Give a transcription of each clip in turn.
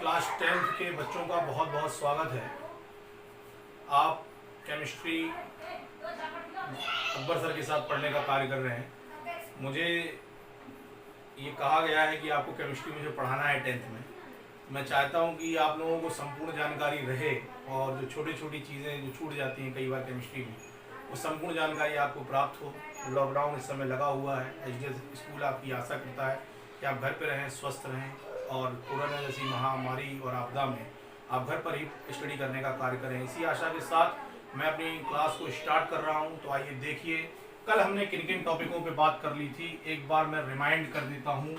Class 10th के बच्चों का बहुत बहुत स्वागत है। आप केमिस्ट्री अकबर सर के साथ पढ़ने का कार्य कर रहे हैं। मुझे ये कहा गया है कि आपको केमिस्ट्री मुझे पढ़ाना है 10th में। मैं चाहता हूँ कि आप लोगों को संपूर्ण जानकारी रहे और जो छोटी छोटी चीज़ें जो छूट जाती हैं कई बार केमिस्ट्री में, वो संपूर्ण जानकारी आपको प्राप्त हो। लॉकडाउन इस समय लगा हुआ है। एचडीएस स्कूल आपकी आशा करता है कि आप घर पे रहें, स्वस्थ रहें और कोरोना जैसी महामारी और आपदा में आप घर पर ही स्टडी करने का कार्य करें। इसी आशा के साथ मैं अपनी क्लास को स्टार्ट कर रहा हूं। तो आइए देखिए, कल हमने किन किन टॉपिकों पे बात कर ली थी। एक बार मैं रिमाइंड कर देता हूं,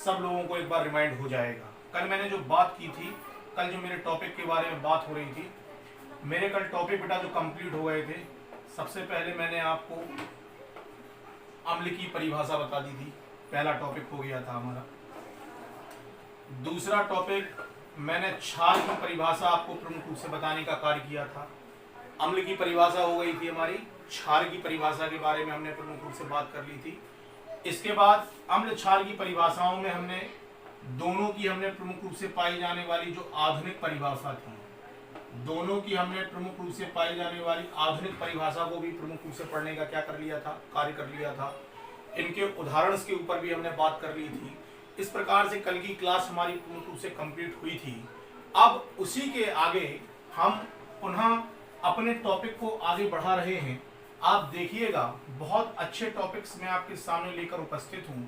सब लोगों को एक बार रिमाइंड हो जाएगा। कल मैंने जो बात की थी, कल जो मेरे टॉपिक के बारे में बात हो रही थी, मेरे कल टॉपिक बेटा जो कंप्लीट हो गए थे। सबसे पहले मैंने आपको अम्ल की परिभाषा बता दी थी, पहला टॉपिक हो गया था हमारा। दूसरा टॉपिक मैंने क्षार की परिभाषा आपको प्रमुख रूप से बताने का कार्य किया था। अम्ल की परिभाषा हो गई थी हमारी, क्षार की परिभाषा के बारे में हमने प्रमुख रूप से बात कर ली थी। इसके बाद अम्ल क्षार की परिभाषाओं में हमने दोनों की हमने प्रमुख रूप से पाई जाने वाली जो आधुनिक परिभाषा थी, दोनों की हमने प्रमुख रूप से पाई जाने वाली आधुनिक परिभाषा को भी प्रमुख रूप से पढ़ने का क्या कर लिया था, कार्य कर लिया था। इनके उदाहरण के ऊपर भी हमने बात कर ली थी। इस प्रकार से कल की क्लास हमारी पूर्ण रूप से कंप्लीट हुई थी। अब उसी के आगे हम पुनः अपने टॉपिक को आगे बढ़ा रहे हैं। आप देखिएगा, बहुत अच्छे टॉपिक्स मैं आपके सामने लेकर उपस्थित हूं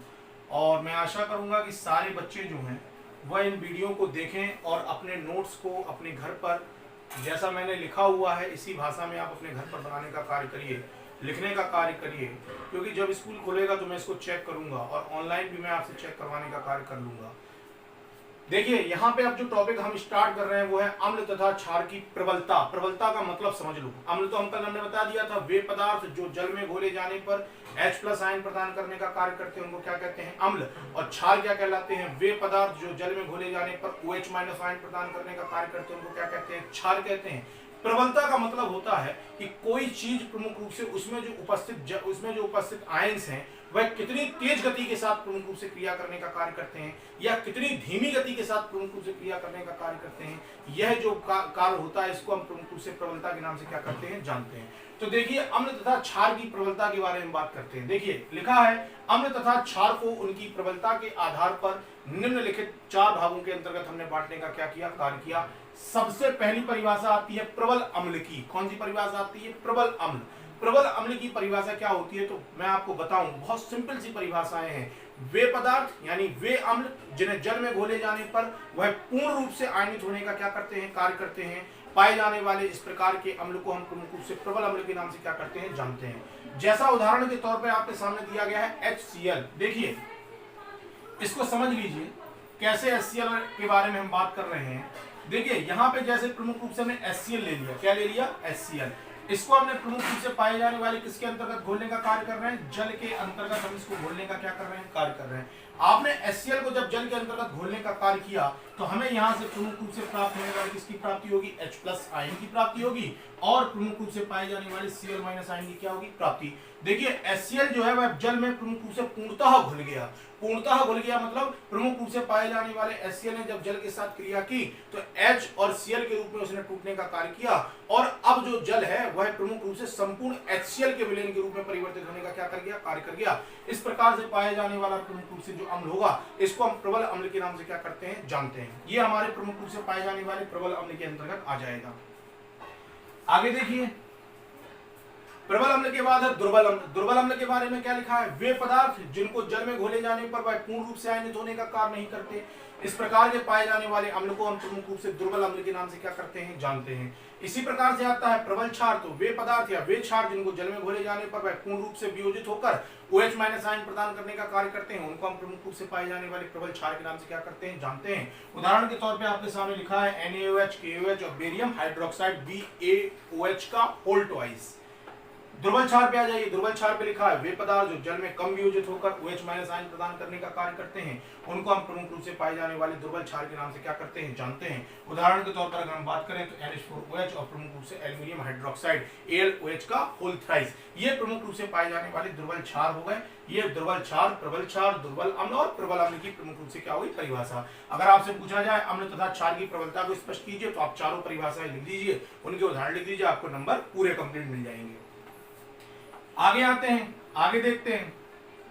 और मैं आशा करूंगा कि सारे बच्चे जो हैं वह इन वीडियो को देखें और अपने नोट्स को अपने घर पर, जैसा मैंने लिखा हुआ है इसी भाषा में आप अपने घर पर बनाने का कार्य करिए, लिखने का कार्य करिए। क्योंकि जब स्कूल खुलेगा तो मैं इसको चेक करूंगा और ऑनलाइन भी मैं आपसे चेक करवाने का कार्य कर लूंगा। देखिए, यहाँ पे अब जो टॉपिक हम स्टार्ट कर रहे हैं वो है अम्ल तथा क्षार की प्रबलता। प्रबलता का मतलब समझ लो। अम्ल तो हम कल हमने बता दिया था, वे पदार्थ जो जल में घोले जाने पर H+ आयन प्रदान करने का कार्य करते हैं उनको क्या कहते हैं, अम्ल। और क्षार क्या कहलाते हैं, वे पदार्थ जो जल में घोले जाने पर OH- आयन प्रदान करने का कार्य करते हैं उनको क्या कहते हैं, क्षार कहते हैं। प्रबलता का मतलब होता है कि कोई चीज प्रमुख रूप से उसमें जो उपस्थित आयंस हैं वह कितनी तेज गति के साथ प्रमुख रूप से क्रिया करने का कार्य करते हैं या कितनी धीमी गति के साथ प्रमुख रूप से क्रिया करने का कार्य करते हैं। यह जो कार्य होता है इसको हम प्रमुख रूप से प्रबलता के नाम से क्या करते हैं, जानते हैं। तो देखिए, अम्ल तथा क्षार की प्रबलता के बारे में बात करते हैं। देखिए, लिखा है अम्ल तथा क्षार को उनकी प्रबलता के आधार पर निम्नलिखित 4 भागों के अंतर्गत हमने बांटने का क्या किया, कार्य किया। सबसे पहली परिभाषा आती है प्रबल अम्ल की। कौन सी परिभाषा आती है, प्रबल अम्ल। प्रबल अम्ल की परिभाषा क्या होती है तो मैं आपको बताऊं, बहुत सिंपल सी परिभाषाएं हैं। वे पदार्थ यानी वे अम्ल जिन्हें जल में घोले जाने पर वह पूर्ण रूप से आयनित होने का क्या करते हैं, कार्य करते हैं। पाए जाने वाले इस प्रकार के अम्ल को हम प्रमुख रूप से प्रबल अम्ल के नाम से क्या करते हैं, जानते हैं। जैसा उदाहरण के तौर पर आपके सामने दिया गया है HCl। देखिए, इसको समझ लीजिए कैसे HCl के बारे में हम बात कर रहे हैं। देखिए, यहाँ पे जैसे प्रमुख रूप से हमने HCl ले लिया, क्या ले लिया, HCl। इसको हमने प्रमुख रूप से पाए जाने वाले किसके अंतर्गत घोलने का कार्य कर रहे हैं, जल के अंतर्गत हम इसको घोलने का क्या कर रहे हैं, कार्य कर रहे हैं। आपने HCl को जब जल के अंतर्गत घोलने का कार्य किया तो हमें यहाँ से प्रमुख रूप से प्राप्त होने वाली किसकी प्राप्ति होगी, H+ आयन की प्राप्ति होगी और प्रमुख रूप से पाए जाने वाले Cl- आयन की क्या होगी, प्राप्ति। देखिए, HCl जो है वह जल में प्रमुख रूप से पूर्णतः घुल गया। पूर्णतः घुल गया मतलब प्रमुख रूप से पाए जाने वाले HCl ने जब जल के साथ क्रिया की तो H और Cl के रूप में उसने टूटने का कार्य किया और अब जो जल है वह प्रमुख रूप से संपूर्ण HCl के विलयन के रूप में परिवर्तित होने का क्या कर गया, कार्य कर गया। इस प्रकार से पाए जाने वाला प्रमुख रूप से जो अम्ल होगा इसको हम प्रबल अम्ल के नाम से क्या करते हैं, जानते हैं। ये हमारे प्रमुख रूप से पाए जाने वाले प्रबल अम्ल के अंतर्गत आ जाएगा। आगे देखिए, प्रबल अम्ल के बाद है दुर्बल अम्ल। दुर्बल अम्ल के बारे में क्या लिखा है, वे पदार्थ जिनको जल में घोले जाने पर वह पूर्ण रूप से आयनित होने का कार्य नहीं करते। इस प्रकार के पाए जाने वाले अम्ल को हम प्रमुख रूप से दुर्बल अम्ल के नाम से क्या करते हैं, जानते हैं। इसी प्रकार से आता है प्रबल क्षार। तो वे पदार्थ या वे क्षार जिनको जल में घोले जाने पर वह पूर्ण रूप से वियोजित होकर OH- आयन प्रदान करने का कार्य करते हैं, उनको हम प्रमुख रूप से पाए जाने वाले प्रबल क्षार के नाम से क्या करते हैं, जानते हैं। उदाहरण के तौर पे आपके सामने लिखा है NaOH, KOH और बेरियम हाइड्रोक्साइड BaOH का होल ट्वाइस। दुर्बल क्षार पे आ जाइए। दुर्बल क्षार पे लिखा है वे पदार्थ जो जल में कम वियोजित होकर OH- आयन प्रदान करने का कार्य करते हैं, उनको हम प्रमुख रूप से पाए जाने वाले दुर्बल क्षार के नाम से क्या करते हैं, जानते हैं। उदाहरण के तौर पर अगर हम बात करें तो NH4OH और प्रमुख रूप से एल्यूमिनियम हाइड्रोक्साइड AlOH का होल थ्राइस, ये प्रमुख रूप से पाए जाने वाले दुर्बल क्षार हो गए। ये दुर्बल क्षार, प्रबल क्षार, दुर्बल अम्ल और प्रबल अम्ल की प्रमुख रूप से क्या हुई परिभाषा। अगर आपसे पूछा जाए अम्ल तथा क्षार की प्रबलता को स्पष्ट कीजिए तो आप चारों परिभाषाएं लिख लीजिए, उनके उदाहरण लिख लीजिए, आपको नंबर पूरे कंप्लीट मिल जाएंगे। आगे आते हैं, आगे देखते हैं।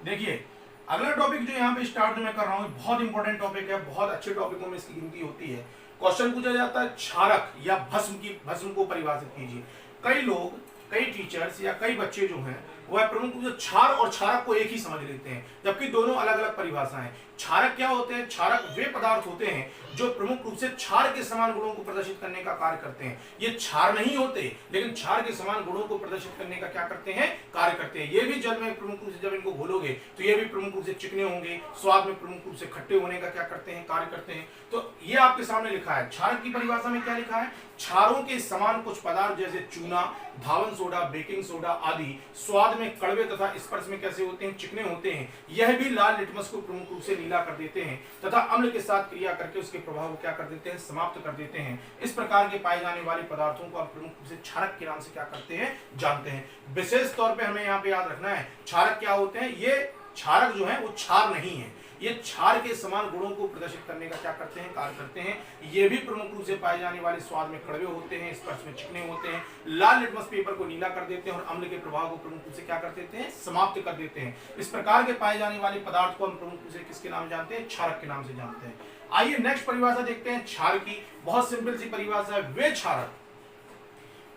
देखिए अगला टॉपिक जो यहाँ पे स्टार्ट जो मैं कर रहा हूँ बहुत इंपॉर्टेंट टॉपिक है, बहुत अच्छे टॉपिकों में इसकी गिनती होती है। क्वेश्चन पूछा जाता है क्षारक या भस्म को परिभाषित कीजिए। कई लोग, कई टीचर्स या कई बच्चे जो हैं वह प्रमुख रूप से क्षार और क्षारक को एक ही समझ लेते हैं, जबकि दोनों अलग अलग परिभाषाएं हैं। क्षारक क्या होते हैं? क्षारक वे पदार्थ होते हैं जो प्रमुख रूप से क्षार के समान गुणों को प्रदर्शित करने का कार्य करते हैं। ये क्षार नहीं होते, लेकिन क्षार के समान गुणों को प्रदर्शित करने का क्या करते हैं, कार्य करते हैं। ये भी जल में प्रमुख रूप से जब इनको घोलोगे तो ये भी प्रमुख रूप से चिकने होंगे, स्वाद में प्रमुख रूप से खट्टे होने का क्या करते हैं, कार्य करते हैं। तो ये आपके सामने लिखा है। क्षारक की परिभाषा में क्या लिखा है? क्षारों के समान कुछ पदार्थ जैसे चूना, धावन सोडा, बेकिंग सोडा आदि स्वाद में कड़वे तथा स्पर्श में कैसे होते हैं, चिकने होते हैं। यह भी लाल लिटमस को प्रमुख रूप से नीला कर देते हैं तथा अम्ल के साथ क्रिया करके उसके प्रभाव को क्या कर देते हैं, समाप्त कर देते हैं। इस प्रकार के पाए जाने वाले पदार्थों को आप प्रमुख रूप से क्षारक के नाम से क्या करते हैं, जानते हैं। विशेष तौर पे हमें यहाँ पे याद रखना है क्षारक क्या होते हैं। ये क्षारक जो है वो क्षार नहीं है, ये क्षार के समान गुणों को प्रदर्शित करने का क्या करते हैं, कार्य करते हैं। ये भी प्रमुख रूप से पाए जाने वाले स्वाद में कड़वे होते हैं, स्पर्श में चिकने होते हैं, लाल लिटमस पेपर को नीला कर देते हैं और अम्ल के प्रभाव को प्रमुख रूप से क्या कर देते हैं, समाप्त कर देते हैं। इस प्रकार के पाए जाने वाले पदार्थ को हम प्रमुख रूप से किसके नाम जानते हैं, क्षारक के नाम से जानते हैं। आइए नेक्स्ट परिभाषा देखते हैं क्षार की। बहुत सिंपल सी परिभाषा है। वे क्षारक,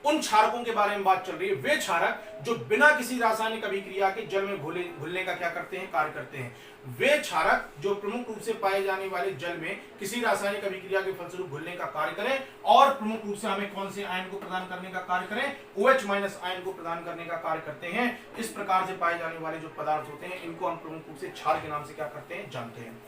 उन क्षारकों के बारे में बात चल रही है, वे क्षारक जो बिना किसी रासायनिक अभिक्रिया के जल में घुलने का क्या करते हैं, कार्य करते हैं। वे क्षारक जो प्रमुख रूप से पाए जाने वाले जल में किसी रासायनिक अभिक्रिया के फलस्वरूप घुलने का कार्य करें और प्रमुख रूप से हमें कौन से आयन को प्रदान करने का कार्य करें, OH- आयन को प्रदान करने का कार्य करते हैं। इस प्रकार से पाए जाने वाले जो पदार्थ होते हैं इनको हम प्रमुख रूप से क्षार के नाम से क्या करते हैं, जानते हैं।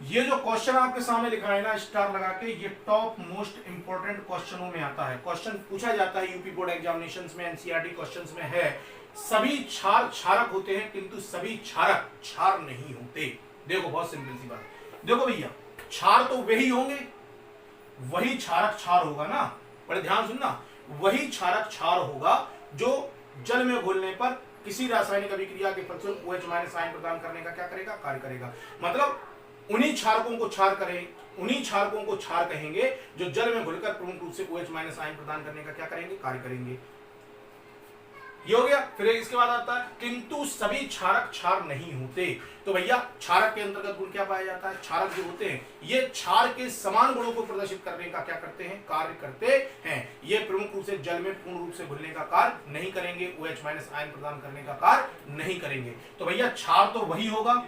ये जो क्वेश्चन आपके सामने लिखा है ना स्टार लगा के, ये टॉप मोस्ट इंपोर्टेंट क्वेश्चनों में आता है। क्वेश्चन पूछा जाता है यूपी बोर्ड एग्जामिनेशंस में, एनसीईआरटी क्वेश्चंस में है। सभी क्षार क्षारक होते हैं किंतु सभी क्षारक क्षार नहीं होते। देखो बहुत सिंपल सी बात, देखो भैया क्षार तो वही होंगे, वही क्षारक क्षार होगा ना, बड़े ध्यान सुनना, वही क्षारक क्षार होगा जो जल में घुलने पर किसी रासायनिक अभिक्रिया के फलस्वरूप OH- आयन प्रदान करने का क्या करेगा, कार्य करेगा। मतलब उन्हीं क्षारकों को क्षार करें, उन्हीं क्षारकों को क्षार कहेंगे जो जल में घुलकर प्रमुख रूप से OH- आयन प्रदान करने का क्या करेंगे, कार्य करेंगे। ये हो गया। फिर इसके बाद आता है किंतु सभी क्षारक क्षार नहीं होते। तो भैया क्षारक के अंतर्गत गुण क्या पाया जाता है, क्षारक जो होते हैं ये क्षार के समान गुणों को प्रदर्शित करने का क्या करते हैं, कार्य करते हैं। ये प्रमुख रूप से जल में पूर्ण रूप से घुलने का कार्य नहीं करेंगे, OH- आयन प्रदान करने का कार्य नहीं करेंगे। तो भैया क्षार तो वही होगा,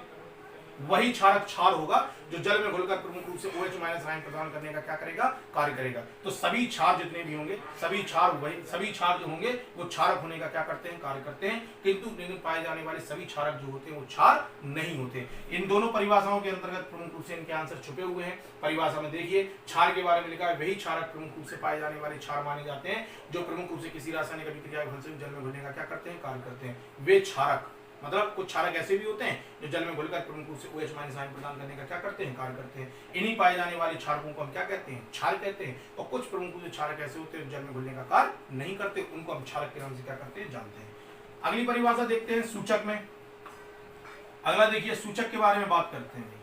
वही क्षारक क्षार होगा जो जल में घुलकर प्रमुख रूप से OH- आयन प्रदान करने का क्या करेगा, कार्य करेगा। तो सभी क्षार जितने भी होंगे, सभी क्षार जो होंगे वो क्षारक होने का क्या करते हैं, कार्य करते हैं। किंतु इनमें पाए जाने वाले सभी क्षारक जो होते हैं वो क्षार नहीं होते। इन दोनों परिभाषाओं के अंतर्गत प्रमुख रूप से इनके आंसर छुपे हुए हैं। परिभाषा में देखिए क्षार के बारे में लिखा है वही क्षारक प्रमुख रूप से पाए जाने वाले क्षार माने जाते हैं जो प्रमुख रूप से किसी रासायनिक अभिक्रिया के फलस्वरूप जल में घुलने का क्या करते हैं, कार्य करते हैं। वे क्षारक मतलब कुछ क्षारक ऐसे भी होते हैं जो जल में घुलकर प्रमुख रूप से OH- आयन प्रदान करने का क्या करते हैं, कार्य करते हैं। इन्हीं पाए जाने वाले क्षारकों को हम क्या कहते हैं, क्षार कहते हैं। और कुछ प्रमुख रूप से क्षारक ऐसे होते हैं जल में घुलने का कार्य नहीं करते, उनको हम क्षारक के नाम से क्या करते हैं, जानते हैं। अगली परिभाषा देखते हैं सूचक में। अगला देखिए सूचक के बारे में बात करते हैं।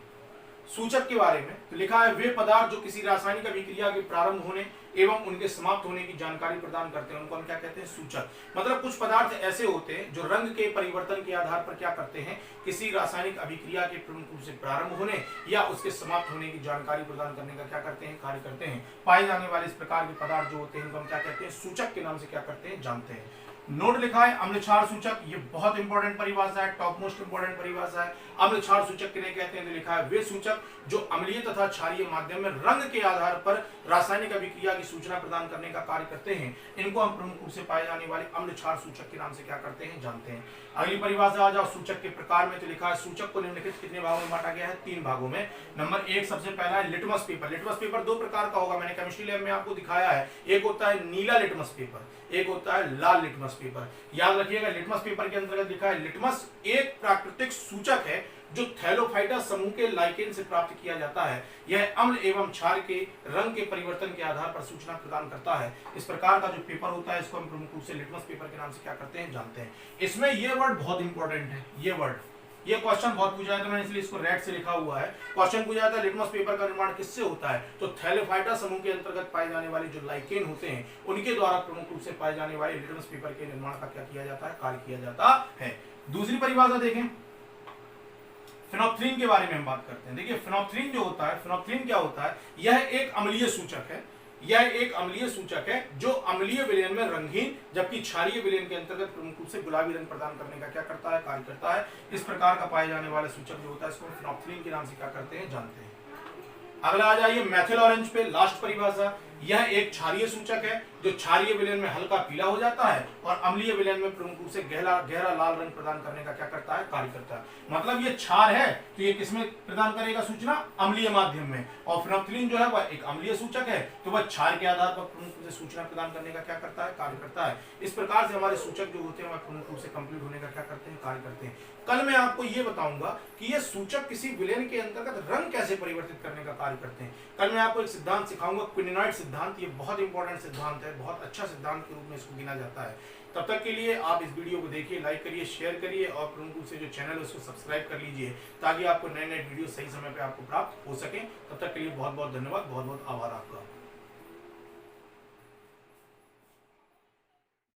सूचक के बारे में तो लिखा है वे पदार्थ जो किसी रासायनिक अभिक्रिया के प्रारंभ होने एवं उनके समाप्त होने की जानकारी प्रदान करते हैं, उनको हम क्या कहते हैं, सूचक। मतलब कुछ पदार्थ ऐसे होते हैं जो रंग के परिवर्तन के आधार पर क्या करते हैं, किसी रासायनिक अभिक्रिया के प्रमुख रूप से प्रारंभ होने या उसके समाप्त होने की जानकारी प्रदान करने का क्या करते हैं, कार्य करते हैं। पाए जाने वाले इस प्रकार के पदार्थ जो होते हैं उनको हम क्या कहते हैं, सूचक के नाम से क्या करते हैं, जानते हैं। नोट लिखा है अम्ल क्षार सूचक, ये बहुत इंपॉर्टेंट परिभाषा है, टॉप मोस्ट इंपॉर्टेंट परिभाषा है। अम्ल क्षार सूचक किन्हें कहते हैं, तो लिखा है वे सूचक जो अम्लीय तथा क्षारीय माध्यम में रंग के आधार पर रासायनिक अभिक्रिया की सूचना प्रदान करने का कार्य करते हैं। इनको हम प्रमुख रूप से पाए जाने वाले अम्ल क्षार सूचक के नाम से क्या करते हैं, जानते हैं। अगली परिभाषा आ जाओ सूचक के प्रकार में, तो लिखा है सूचक को निम्नलिखित कितने भागों में बांटा गया है, 3 भागों में। नंबर 1 सबसे पहला है लिटमस पेपर। लिटमस पेपर 2 प्रकार का होगा, मैंने केमिस्ट्री लैब में आपको दिखाया है। एक होता है नीला लिटमस पेपर, एक होता है लाल लिटमस पेपर। याद रखिएगा लिटमस पेपर के अंतर्गत लिखा है लिटमस एक प्राकृतिक सूचक है जो थैलोफाइटा समूह के लाइकेन से प्राप्त किया जाता है। यह अम्ल एवं क्षार के रंग के परिवर्तन के आधार पर सूचना प्रदान करता है। इस प्रकार का जो पेपर होता है इसको हम प्रमुख रूप से लिटमस पेपर के नाम से क्या करते हैं जानते हैं। इसमें ये वर्ड बहुत इंपॉर्टेंट है, ये वर्ड, ये क्वेश्चन बहुत पूछा जाता है, मैंने इसलिए इसको रेड से लिखा हुआ है। क्वेश्चन पूछा जाता है लिटमस पेपर का निर्माण किससे होता है, तो थैलोफाइटा समूह के अंतर्गत पाए जाने वाले जो लाइकेन होते हैं उनके द्वारा प्रमुख रूप से पाए जाने वाले लिटमस पेपर के निर्माण का क्या किया जाता है, कार्य किया जाता है। दूसरी परिभाषा देखें, फिनोप्थलीन के बारे में हम बात करते हैं। देखिए फिनोप्थलीन जो होता है, फिनोप्थलीन क्या होता है, यह एक अम्लीय सूचक है। यह एक अम्लीय सूचक है जो अम्लीय विलयन में रंगहीन जबकि क्षारीय विलयन के अंतर्गत प्रमुख रूप से गुलाबी रंग प्रदान करने का क्या करता है, कार्य करता है। इस प्रकार का पाए जाने वाला सूचक जो होता है इसको फिनोप्थलीन के नाम से क्या करते हैं, जानते हैं। अगला आ जाइए मेथिल ऑरेंज पे, लास्ट परिभाषा। यह एक क्षारीय सूचक है जो क्षारीय विलयन में हल्का पीला हो जाता है और अम्लीय विलयन में प्रमुख रूप से गहरा लाल रंग प्रदान करने का क्या करता है, कार्य करता है। मतलब ये क्षार है तो ये किसमें प्रदान करेगा सूचना, अम्लीय माध्यम में, और फिनोप्थलीन जो है वह एक अम्लीय सूचक है तो वह क्षार के आधार पर प्रमुख रूप से सूचना प्रदान करने का क्या करता है, कार्य करता है। इस प्रकार से हमारे सूचक जो होते हैं वह प्रमुख रूप से कंप्लीट होने का क्या करते हैं, कार्य करते हैं। कल मैं आपको ये बताऊंगा कि ये सूचक किसी विलयन के अंतर्गत रंग कैसे परिवर्तित करने का कार्य करते हैं। कल मैं आपको एक सिद्धांत सिखाऊंगा, क्विनोनाइड सिद्धांत। ये बहुत इंपॉर्टेंट सिद्धांत है, बहुत अच्छा सिद्धांत के रूप में इसको गिना जाता है। तब तक के लिए आप इस वीडियो को देखिए, लाइक करिए, शेयर करिए और प्रमुख रूप से जो चैनल है उसको सब्सक्राइब कर लीजिए ताकि आपको नए नए वीडियो सही समय पे आपको प्राप्त हो सके। तब तक के लिए बहुत बहुत धन्यवाद, बहुत बहुत आभार आपका।